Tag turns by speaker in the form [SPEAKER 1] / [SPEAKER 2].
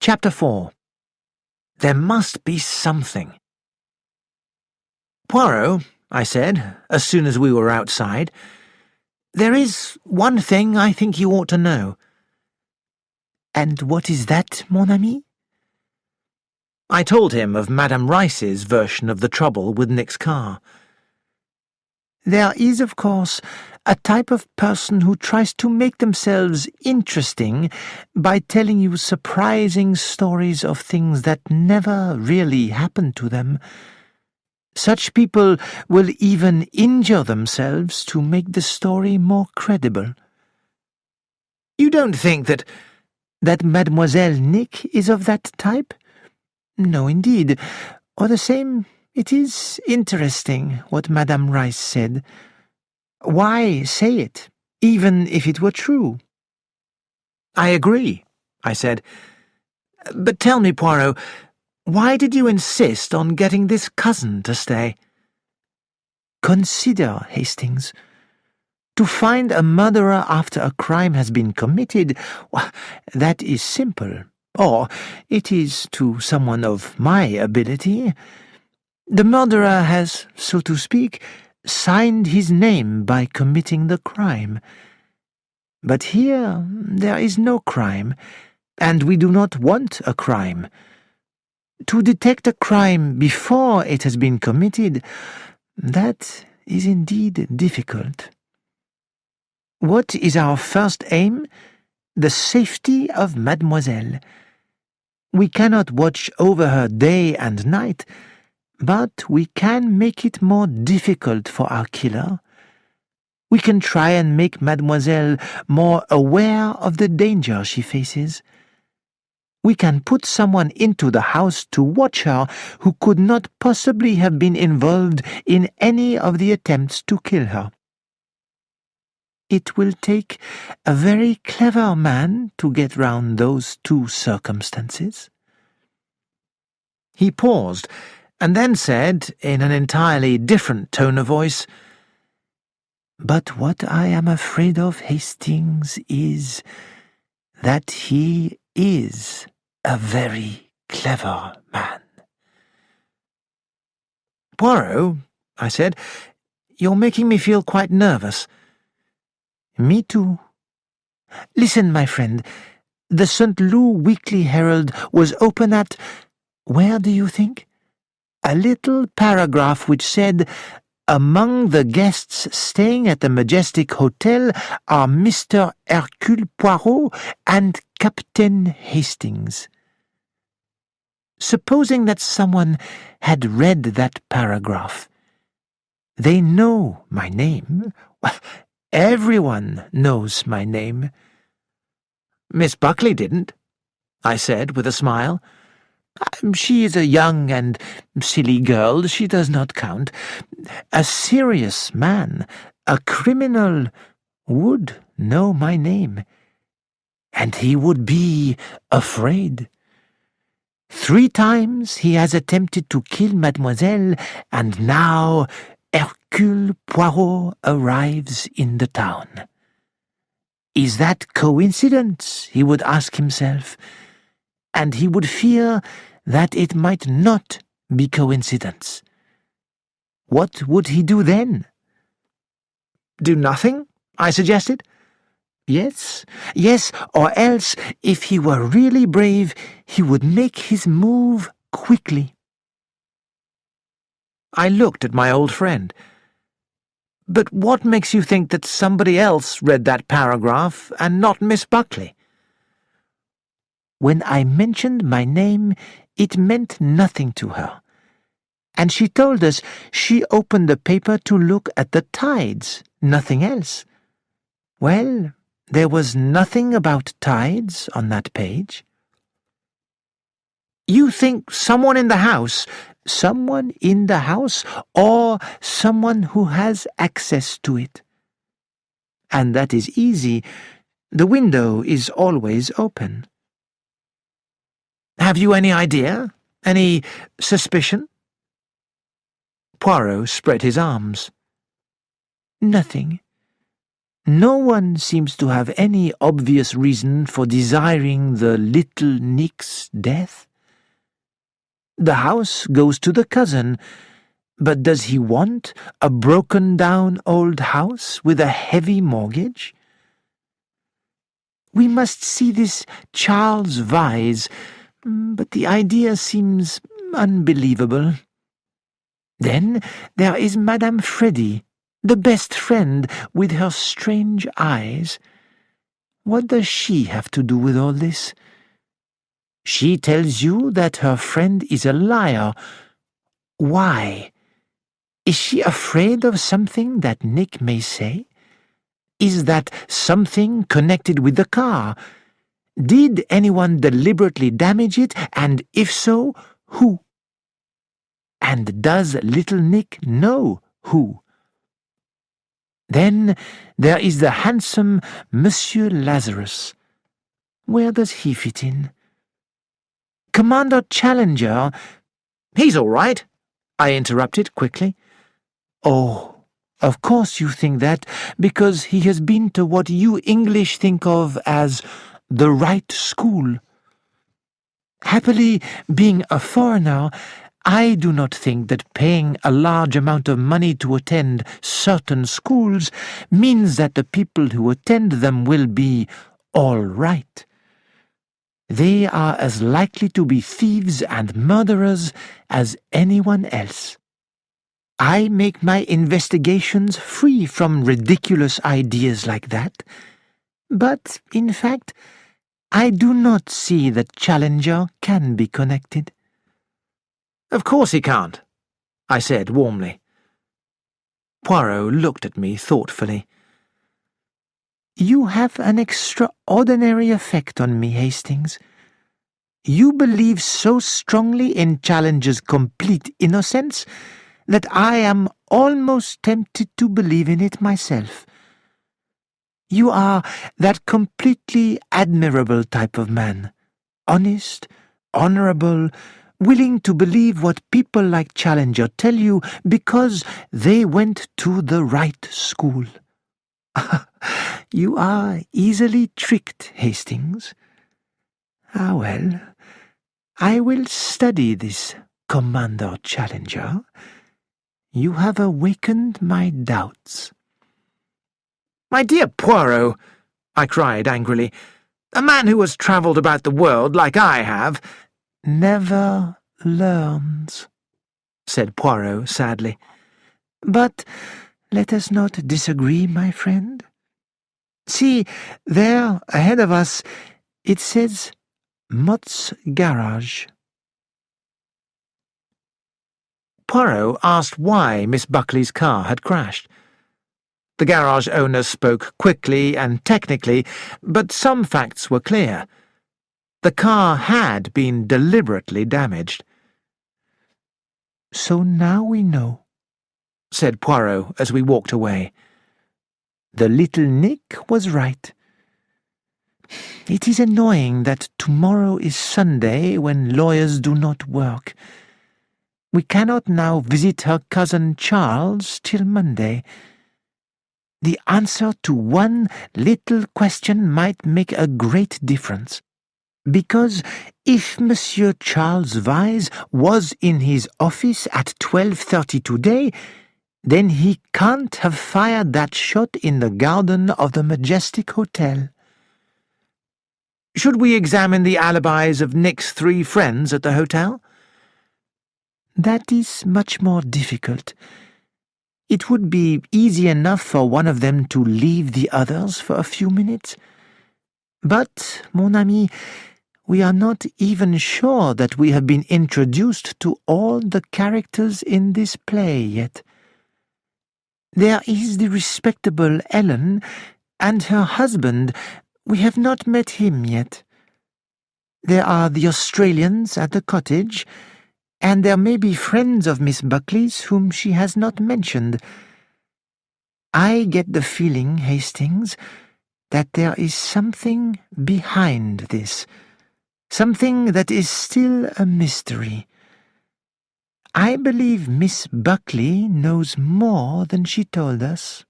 [SPEAKER 1] Chapter 4. There must be something. Poirot, I said, as soon as we were outside, there is one thing I think you ought to know.
[SPEAKER 2] And what is that, mon ami?
[SPEAKER 1] I told him of Madame Rice's version of the trouble with Nick's car.
[SPEAKER 2] There is, of course, a type of person who tries to make themselves interesting by telling you surprising stories of things that never really happened to them. Such people will even injure themselves to make the story more credible.
[SPEAKER 1] You don't think that
[SPEAKER 2] Mademoiselle Nick is of that type? No, indeed. All the same, it is interesting what Madame Rice said. Why say it, even if it were true?
[SPEAKER 1] I agree, I said. But tell me, Poirot, why did you insist on getting this cousin to stay?
[SPEAKER 2] Consider, Hastings. To find a murderer after a crime has been committed, well, that is simple. Or it is to someone of my ability. The murderer has, so to speak, signed his name by committing the crime. But here there is no crime, and we do not want a crime. To detect a crime before it has been committed, that is indeed difficult. What is our first aim? The safety of Mademoiselle. We cannot watch over her day and night, but we can make it more difficult for our killer. We can try and make Mademoiselle more aware of the danger she faces. We can put someone into the house to watch her who could not possibly have been involved in any of the attempts to kill her. It will take a very clever man to get round those two circumstances.
[SPEAKER 1] He paused, and then said, in an entirely different tone of voice,
[SPEAKER 2] "But what I am afraid of, Hastings, is that he is a very clever man."
[SPEAKER 1] Poirot, I said, you're making me feel quite nervous.
[SPEAKER 2] Me too. Listen, my friend, the St. Louis Weekly Herald was open at, where do you think? A little paragraph which said, "Among the guests staying at the Majestic Hotel are Mr. Hercule Poirot and Captain Hastings." Supposing that someone had read that paragraph. They know my name. Well, everyone knows my name.
[SPEAKER 1] Miss Buckley didn't, I said with a smile.
[SPEAKER 2] She is a young and silly girl. She does not count. A serious man, a criminal, would know my name. And he would be afraid. 3 times he has attempted to kill Mademoiselle, and now Hercule Poirot arrives in the town. Is that coincidence, he would ask himself, and he would fear that it might not be coincidence. What would he do then?
[SPEAKER 1] Do nothing, I suggested.
[SPEAKER 2] Yes, or else, if he were really brave, he would make his move quickly.
[SPEAKER 1] I looked at my old friend. But what makes you think that somebody else read that paragraph and not Miss Buckley?
[SPEAKER 2] When I mentioned my name, it meant nothing to her. And she told us she opened the paper to look at the tides, nothing else. Well, there was nothing about tides on that page.
[SPEAKER 1] You think someone in the house...
[SPEAKER 2] Someone in the house, or someone who has access to it. And that is easy. The window is always open.
[SPEAKER 1] Have you any idea? Any suspicion?
[SPEAKER 2] Poirot spread his arms. Nothing. No one seems to have any obvious reason for desiring the little Nick's death. The house goes to the cousin, but does he want a broken-down old house with a heavy mortgage? We must see this Charles Vyse, but the idea seems unbelievable. Then there is Madame Freddy, the best friend with her strange eyes. What does she have to do with all this? She tells you that her friend is a liar. Why? Is she afraid of something that Nick may say? Is that something connected with the car? Did anyone deliberately damage it, and if so, who? And does little Nick know who? Then there is the handsome Monsieur Lazarus. Where does he fit in? Commander Challenger—
[SPEAKER 1] He's all right, I interrupted quickly.
[SPEAKER 2] Oh, of course you think that, because he has been to what you English think of as the right school. Happily, being a foreigner, I do not think that paying a large amount of money to attend certain schools means that the people who attend them will be all right. They are as likely to be thieves and murderers as anyone else. I make my investigations free from ridiculous ideas like that, but, in fact, I do not see that Challenger can be connected.
[SPEAKER 1] Of course he can't, I said warmly. Poirot looked at me thoughtfully.
[SPEAKER 2] You have an extraordinary effect on me, Hastings. You believe so strongly in Challenger's complete innocence that I am almost tempted to believe in it myself. You are that completely admirable type of man, honest, honorable, willing to believe what people like Challenger tell you because they went to the right school. You are easily tricked, Hastings. Ah, well, I will study this Commander Challenger. You have awakened my doubts.
[SPEAKER 1] My dear Poirot, I cried angrily, a man who has travelled about the world like I have
[SPEAKER 2] never learns, said Poirot sadly. But let us not disagree, my friend. See, there, ahead of us, it says Mott's Garage.
[SPEAKER 1] Poirot asked why Miss Buckley's car had crashed. The garage owner spoke quickly and technically, but some facts were clear. The car had been deliberately damaged.
[SPEAKER 2] So now we know, said Poirot as we walked away. The little Nick was right. It is annoying that tomorrow is Sunday when lawyers do not work. We cannot now visit her cousin Charles till Monday. The answer to one little question might make a great difference. Because if Monsieur Charles Vyse was in his office at 12:30 today, then he can't have fired that shot in the garden of the Majestic Hotel.
[SPEAKER 1] Should we examine the alibis of Nick's 3 friends at the hotel?
[SPEAKER 2] That is much more difficult. It would be easy enough for one of them to leave the others for a few minutes. But, mon ami, we are not even sure that we have been introduced to all the characters in this play yet. There is the respectable Ellen, and her husband. We have not met him yet. There are the Australians at the cottage, and there may be friends of Miss Buckley's whom she has not mentioned. I get the feeling, Hastings, that there is something behind this, something that is still a mystery. I believe Miss Buckley knows more than she told us.